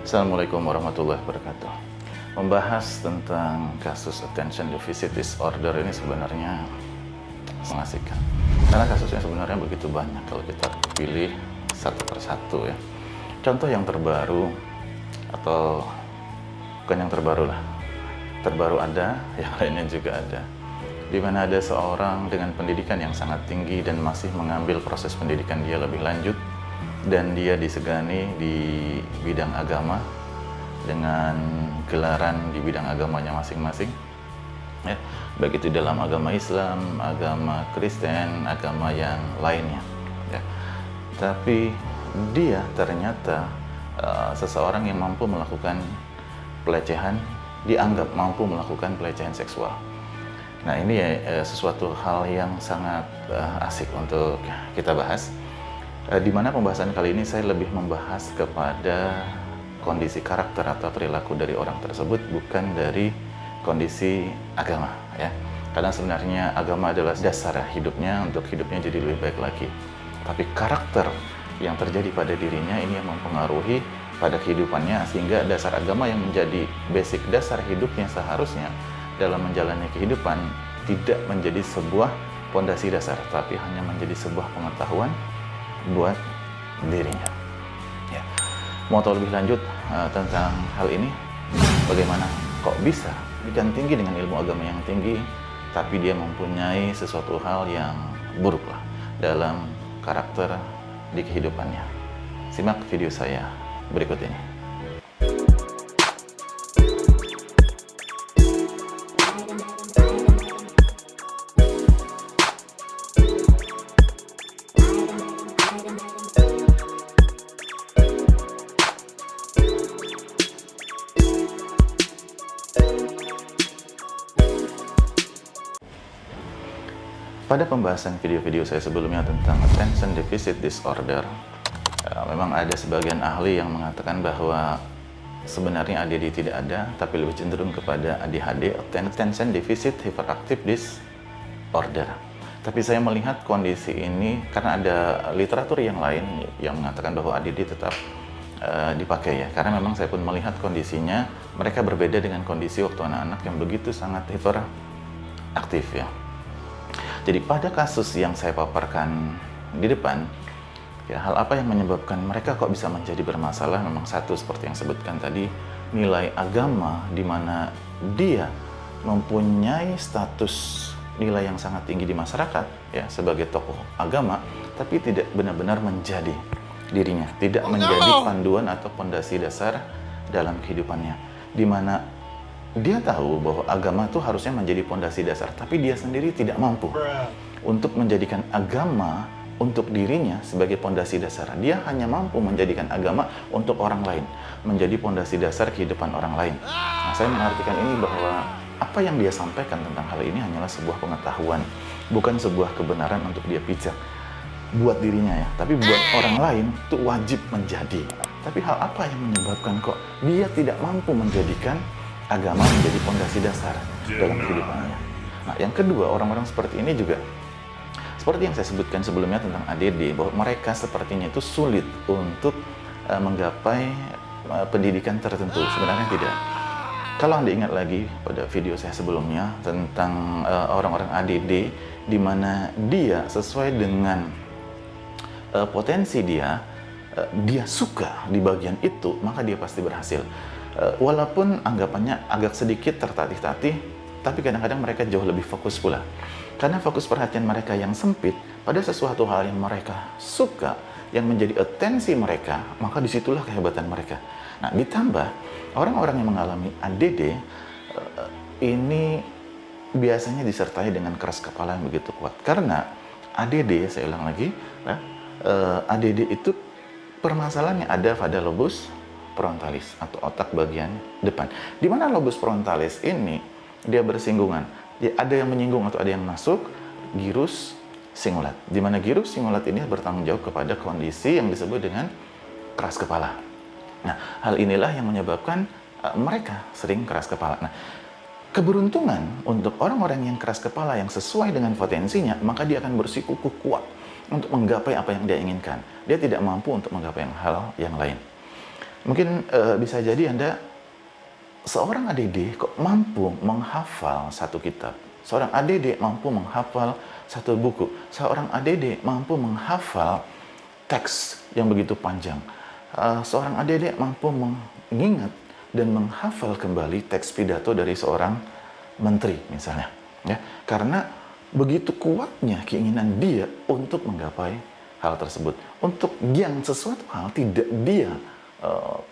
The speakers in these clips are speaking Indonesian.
Assalamualaikum warahmatullahi wabarakatuh. Membahas tentang kasus attention deficit disorder ini sebenarnya mengasihkan. Karena kasusnya sebenarnya begitu banyak kalau kita pilih satu persatu ya. Contoh yang terbaru, atau bukan yang terbaru lah, terbaru ada, yang lainnya juga ada. Di mana ada seorang dengan pendidikan yang sangat tinggi dan masih mengambil proses pendidikan dia lebih lanjut, dan dia disegani di bidang agama dengan gelaran di bidang agamanya masing-masing ya, baik itu dalam agama Islam, agama Kristen, agama yang lainnya ya. Tapi dia ternyata seseorang yang mampu melakukan pelecehan, dianggap mampu melakukan pelecehan seksual. Nah ini sesuatu hal yang sangat asik untuk kita bahas. Di mana pembahasan kali ini saya lebih membahas kepada kondisi karakter atau perilaku dari orang tersebut, bukan dari kondisi agama ya. Karena sebenarnya agama adalah dasar hidupnya untuk hidupnya jadi lebih baik lagi. Tapi karakter yang terjadi pada dirinya ini yang mempengaruhi pada kehidupannya, sehingga dasar agama yang menjadi basic dasar hidupnya seharusnya dalam menjalani kehidupan tidak menjadi sebuah pondasi dasar, tapi hanya menjadi sebuah pengetahuan buat dirinya ya. Mau tahu lebih lanjut tentang hal ini, bagaimana kok bisa pendidikan tinggi dengan ilmu agama yang tinggi tapi dia mempunyai sesuatu hal yang buruk lah dalam karakter di kehidupannya. Simak video saya berikut ini. Pada pembahasan video-video saya sebelumnya tentang attention deficit disorder, memang ada sebagian ahli yang mengatakan bahwa sebenarnya ADD tidak ada, tapi lebih cenderung kepada ADHD, attention deficit hyperactive disorder. Tapi saya melihat kondisi ini karena ada literatur yang lain yang mengatakan bahwa ADD tetap dipakai ya, karena memang saya pun melihat kondisinya mereka berbeda dengan kondisi waktu anak-anak yang begitu sangat hiperaktif ya. Jadi pada kasus yang saya paparkan di depan, ya, hal apa yang menyebabkan mereka kok bisa menjadi bermasalah? Memang satu seperti yang sebutkan tadi, nilai agama di mana dia mempunyai status nilai yang sangat tinggi di masyarakat ya sebagai tokoh agama, tapi tidak benar-benar menjadi dirinya, tidak menjadi panduan atau pondasi dasar dalam kehidupannya, di mana dia tahu bahwa agama itu harusnya menjadi pondasi dasar, tapi dia sendiri tidak mampu untuk menjadikan agama untuk dirinya sebagai pondasi dasar. Dia hanya mampu menjadikan agama untuk orang lain, menjadi pondasi dasar kehidupan orang lain. Nah, saya mengartikan ini bahwa apa yang dia sampaikan tentang hal ini hanyalah sebuah pengetahuan, bukan sebuah kebenaran untuk dia pijak buat dirinya ya, tapi buat orang lain itu wajib menjadi. Tapi hal apa yang menyebabkan kok dia tidak mampu menjadikan agama menjadi pondasi dasar dalam kehidupannya? Nah, yang kedua, orang-orang seperti ini juga seperti yang saya sebutkan sebelumnya tentang ADD, bahwa mereka sepertinya itu sulit untuk menggapai pendidikan tertentu. Sebenarnya tidak. Kalau Anda ingat lagi pada video saya sebelumnya tentang orang-orang ADD, di mana dia sesuai dengan potensi dia, dia suka di bagian itu, maka dia pasti berhasil. Walaupun anggapannya agak sedikit tertatih-tatih, tapi kadang-kadang mereka jauh lebih fokus pula. Karena fokus perhatian mereka yang sempit pada sesuatu hal yang mereka suka, yang menjadi atensi mereka, maka disitulah kehebatan mereka. Nah, ditambah orang-orang yang mengalami ADD ini biasanya disertai dengan keras kepala yang begitu kuat. Karena ADD, saya ulang lagi, ADD itu permasalahannya ada pada lobus frontalis atau otak bagian depan. Di mana lobus frontalis ini dia bersinggungan. Ada yang menyinggung atau ada yang masuk gyrus singulat. Di mana gyrus singulat ini bertanggung jawab kepada kondisi yang disebut dengan keras kepala. Nah, hal inilah yang menyebabkan mereka sering keras kepala. Nah, keberuntungan untuk orang-orang yang keras kepala yang sesuai dengan potensinya, maka dia akan bersikukuh kuat untuk menggapai apa yang dia inginkan. Dia tidak mampu untuk menggapai hal yang lain. Mungkin bisa jadi Anda seorang ADD kok mampu menghafal satu kitab. Seorang ADD mampu menghafal satu buku. Seorang ADD mampu menghafal teks yang begitu panjang. Seorang ADD mampu mengingat dan menghafal kembali teks pidato dari seorang menteri misalnya. Ya, karena begitu kuatnya keinginan dia untuk menggapai hal tersebut. Untuk yang sesuatu hal tidak dia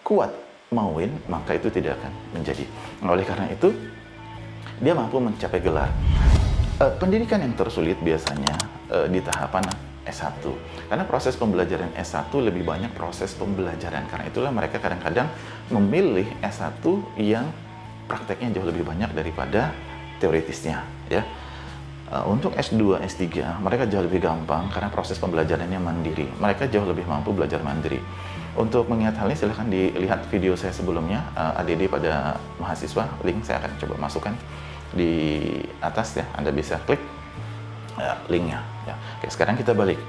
kuat mauin, maka itu tidak akan menjadi. Oleh karena itu, dia mampu mencapai gelar. Pendidikan yang tersulit biasanya di tahapan S1. Karena proses pembelajaran S1 lebih banyak proses pembelajaran. Karena itulah mereka kadang-kadang memilih S1 yang prakteknya jauh lebih banyak daripada teoritisnya, ya. Untuk S2, S3, mereka jauh lebih gampang karena proses pembelajarannya mandiri. Mereka jauh lebih mampu belajar mandiri. Untuk mengingat hal ini, silahkan dilihat video saya sebelumnya, ADD pada mahasiswa. Link saya akan coba masukkan di atas ya. Anda bisa klik linknya. Ya. Oke, sekarang kita balik.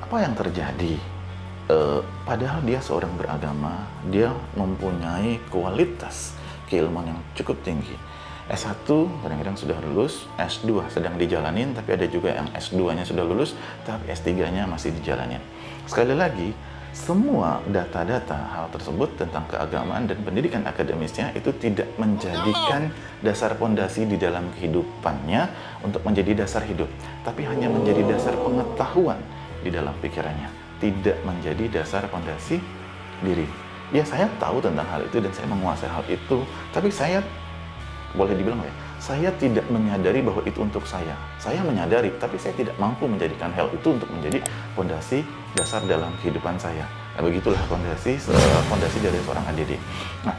Apa yang terjadi? Padahal dia seorang beragama, dia mempunyai kualitas keilmuan yang cukup tinggi. S1 kadang-kadang sudah lulus, S2 sedang dijalanin, tapi ada juga yang S2-nya sudah lulus, tapi S3-nya masih dijalanin. Sekali lagi, semua data-data hal tersebut tentang keagamaan dan pendidikan akademisnya itu tidak menjadikan dasar pondasi di dalam kehidupannya untuk menjadi dasar hidup, tapi hanya menjadi dasar pengetahuan di dalam pikirannya, tidak menjadi dasar pondasi diri. Ya, saya tahu tentang hal itu dan saya menguasai hal itu, tapi saya boleh dibilang ya, saya tidak menyadari bahwa itu untuk saya. Saya menyadari, tapi saya tidak mampu menjadikan hal itu untuk menjadi fondasi dasar dalam kehidupan saya. Nah, begitulah fondasi dari seorang ADD. Nah,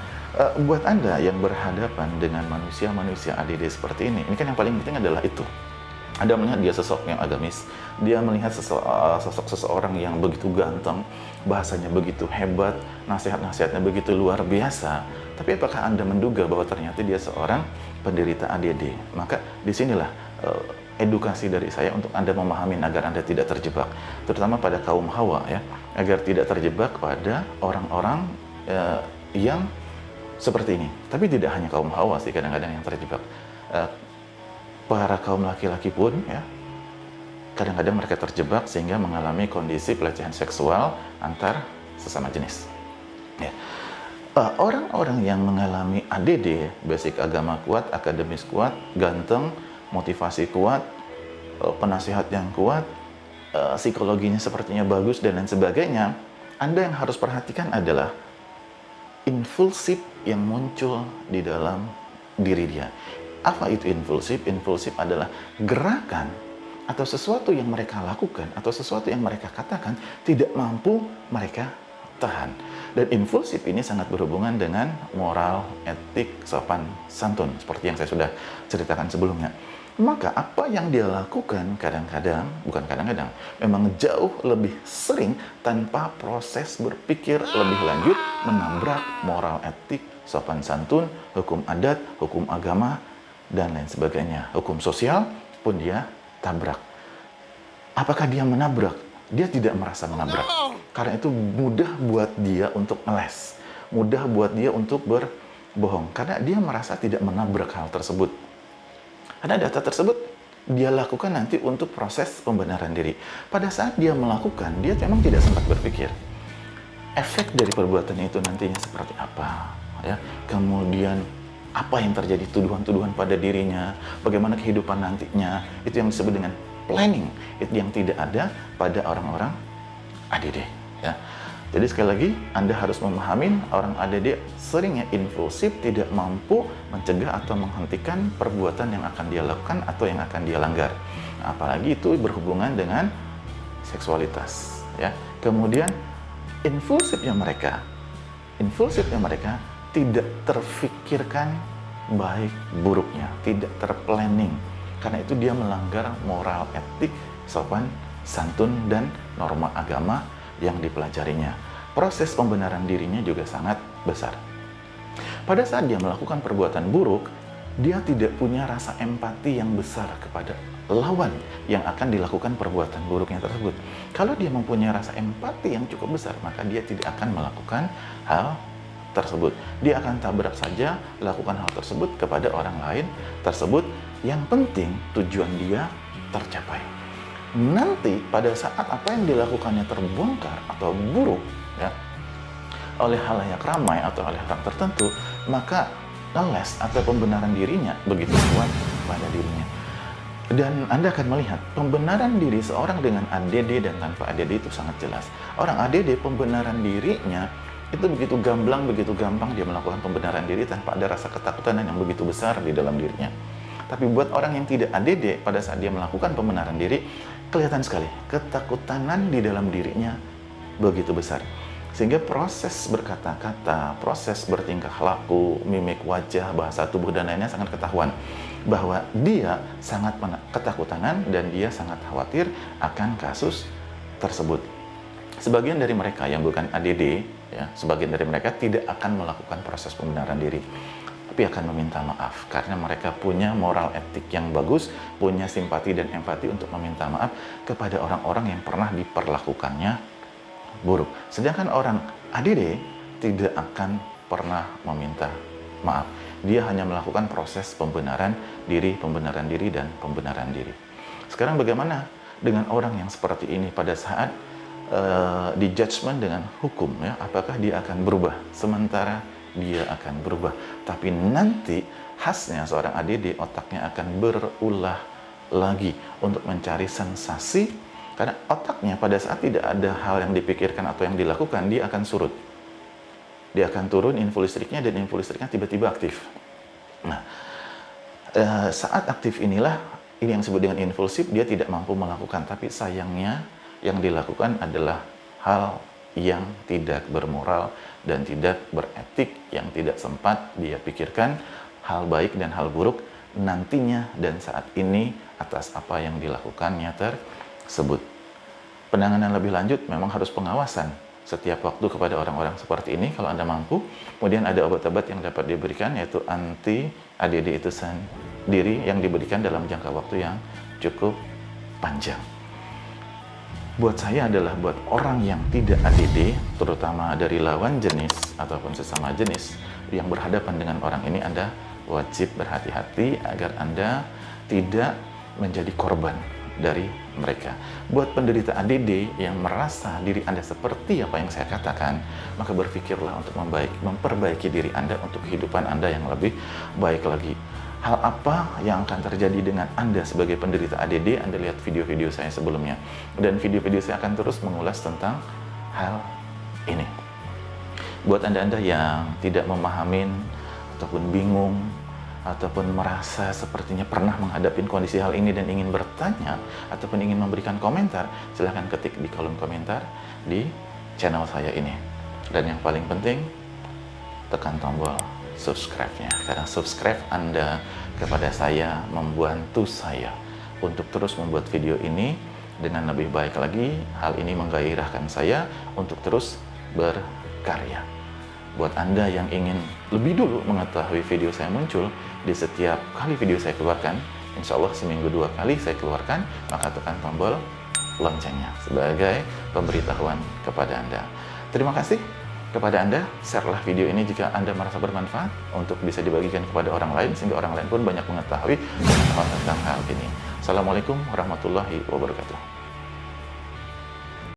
buat Anda yang berhadapan dengan manusia-manusia ADD seperti ini kan yang paling penting adalah itu. Anda melihat dia sosok yang agamis, dia melihat sosok seseorang yang begitu ganteng, bahasanya begitu hebat, nasihat-nasihatnya begitu luar biasa. Tapi apakah Anda menduga bahwa ternyata dia seorang penderita ADD? Maka disinilah edukasi dari saya untuk Anda memahami agar Anda tidak terjebak, terutama pada kaum Hawa ya, agar tidak terjebak pada orang-orang yang seperti ini. Tapi tidak hanya kaum Hawa sih kadang-kadang yang terjebak. Para kaum laki-laki pun ya kadang-kadang mereka terjebak sehingga mengalami kondisi pelecehan seksual antar sesama jenis. Ya. Orang-orang yang mengalami ADD, basic agama kuat, akademis kuat, ganteng, motivasi kuat, penasihat yang kuat, psikologinya sepertinya bagus dan lain sebagainya, Anda yang harus perhatikan adalah impulsif yang muncul di dalam diri dia. Apa itu impulsif? Impulsif adalah gerakan atau sesuatu yang mereka lakukan atau sesuatu yang mereka katakan tidak mampu mereka tahan. Dan impulsif ini sangat berhubungan dengan moral, etik, sopan, santun, seperti yang saya sudah ceritakan sebelumnya. Maka apa yang dia lakukan kadang-kadang, bukan kadang-kadang, memang jauh lebih sering tanpa proses berpikir lebih lanjut menabrak moral, etik, sopan, santun, hukum adat, hukum agama, dan lain sebagainya. Hukum sosial pun dia tabrak. Apakah dia menabrak? Dia tidak merasa menabrak. Karena itu mudah buat dia untuk ngeles. Mudah buat dia untuk berbohong. Karena dia merasa tidak menabrak hal tersebut. Karena data tersebut dia lakukan nanti untuk proses pembenaran diri. Pada saat dia melakukan, dia memang tidak sempat berpikir. Efek dari perbuatannya itu nantinya seperti apa. Ya. Kemudian apa yang terjadi, tuduhan-tuduhan pada dirinya, bagaimana kehidupan nantinya, itu yang disebut dengan planning, itu yang tidak ada pada orang-orang ADD. Ya. Jadi sekali lagi, Anda harus memahami orang ADD seringnya impulsif, tidak mampu mencegah atau menghentikan perbuatan yang akan dia lakukan atau yang akan dia langgar. Nah, apalagi itu berhubungan dengan seksualitas. Ya. Kemudian impulsifnya mereka tidak terfikirkan baik buruknya, tidak terplanning. Karena itu dia melanggar moral, etik, sopan, santun, dan norma agama yang dipelajarinya. Proses pembenaran dirinya juga sangat besar. Pada saat dia melakukan perbuatan buruk, dia tidak punya rasa empati yang besar kepada lawan yang akan dilakukan perbuatan buruknya tersebut. Kalau dia mempunyai rasa empati yang cukup besar, maka dia tidak akan melakukan hal tersebut. Dia akan tabrak saja lakukan hal tersebut kepada orang lain tersebut. Yang penting tujuan dia tercapai. Nanti pada saat apa yang dilakukannya terbongkar atau buruk ya, oleh halayak ramai atau oleh orang tertentu, maka les atau pembenaran dirinya begitu kuat pada dirinya. Dan Anda akan melihat pembenaran diri seorang dengan ADD dan tanpa ADD itu sangat jelas. Orang ADD pembenaran dirinya itu begitu gamblang, begitu gampang dia melakukan pembenaran diri tanpa ada rasa ketakutan yang begitu besar di dalam dirinya. Tapi buat orang yang tidak ADD, pada saat dia melakukan pembenaran diri, kelihatan sekali ketakutanan di dalam dirinya begitu besar. Sehingga proses berkata-kata, proses bertingkah laku, mimik wajah, bahasa tubuh dan lainnya sangat ketahuan bahwa dia sangat ketakutanan dan dia sangat khawatir akan kasus tersebut. Sebagian dari mereka yang bukan ADD, ya, sebagian dari mereka tidak akan melakukan proses pembenaran diri, tapi akan meminta maaf karena mereka punya moral etik yang bagus, punya simpati dan empati untuk meminta maaf kepada orang-orang yang pernah diperlakukannya buruk. Sedangkan orang ADD tidak akan pernah meminta maaf. Dia hanya melakukan proses pembenaran diri, dan pembenaran diri. Sekarang bagaimana dengan orang yang seperti ini pada saat di judgment dengan hukum, ya? Apakah dia akan berubah? Sementara dia akan berubah, tapi nanti khasnya seorang ADD, otaknya akan berulah lagi untuk mencari sensasi, karena otaknya pada saat tidak ada hal yang dipikirkan atau yang dilakukan, dia akan surut. Dia akan turun info listriknya dan info listriknya tiba-tiba aktif. Nah, saat aktif inilah, ini yang disebut dengan impulsif, dia tidak mampu melakukan, tapi sayangnya yang dilakukan adalah hal yang tidak bermoral dan tidak beretik, yang tidak sempat dia pikirkan hal baik dan hal buruk nantinya dan saat ini atas apa yang dilakukannya tersebut. Penanganan lebih lanjut memang harus pengawasan setiap waktu kepada orang-orang seperti ini kalau Anda mampu. Kemudian ada obat-obat yang dapat diberikan, yaitu anti ADD itu sendiri yang diberikan dalam jangka waktu yang cukup panjang. Buat saya adalah buat orang yang tidak ADD, terutama dari lawan jenis ataupun sesama jenis yang berhadapan dengan orang ini, Anda wajib berhati-hati agar Anda tidak menjadi korban dari mereka. Buat penderita ADD yang merasa diri Anda seperti apa yang saya katakan, maka berpikirlah untuk memperbaiki diri Anda untuk kehidupan Anda yang lebih baik lagi. Hal apa yang akan terjadi dengan Anda sebagai penderita ADD? Anda lihat video-video saya sebelumnya. Dan video-video saya akan terus mengulas tentang hal ini. Buat Anda-Anda yang tidak memahamin ataupun bingung ataupun merasa sepertinya pernah menghadapi kondisi hal ini dan ingin bertanya ataupun ingin memberikan komentar, silahkan ketik di kolom komentar di channel saya ini. Dan yang paling penting, tekan tombol subscribe-nya, karena subscribe Anda kepada saya membantu saya untuk terus membuat video ini dengan lebih baik lagi. Hal ini menggairahkan saya untuk terus berkarya. Buat Anda yang ingin lebih dulu mengetahui video saya muncul di setiap kali video saya keluarkan, insya Allah seminggu 2 kali saya keluarkan, maka tekan tombol loncengnya sebagai pemberitahuan kepada Anda. Terima kasih kepada Anda, share-lah video ini jika Anda merasa bermanfaat untuk bisa dibagikan kepada orang lain, sehingga orang lain pun banyak mengetahui tentang hal ini. Assalamualaikum warahmatullahi wabarakatuh.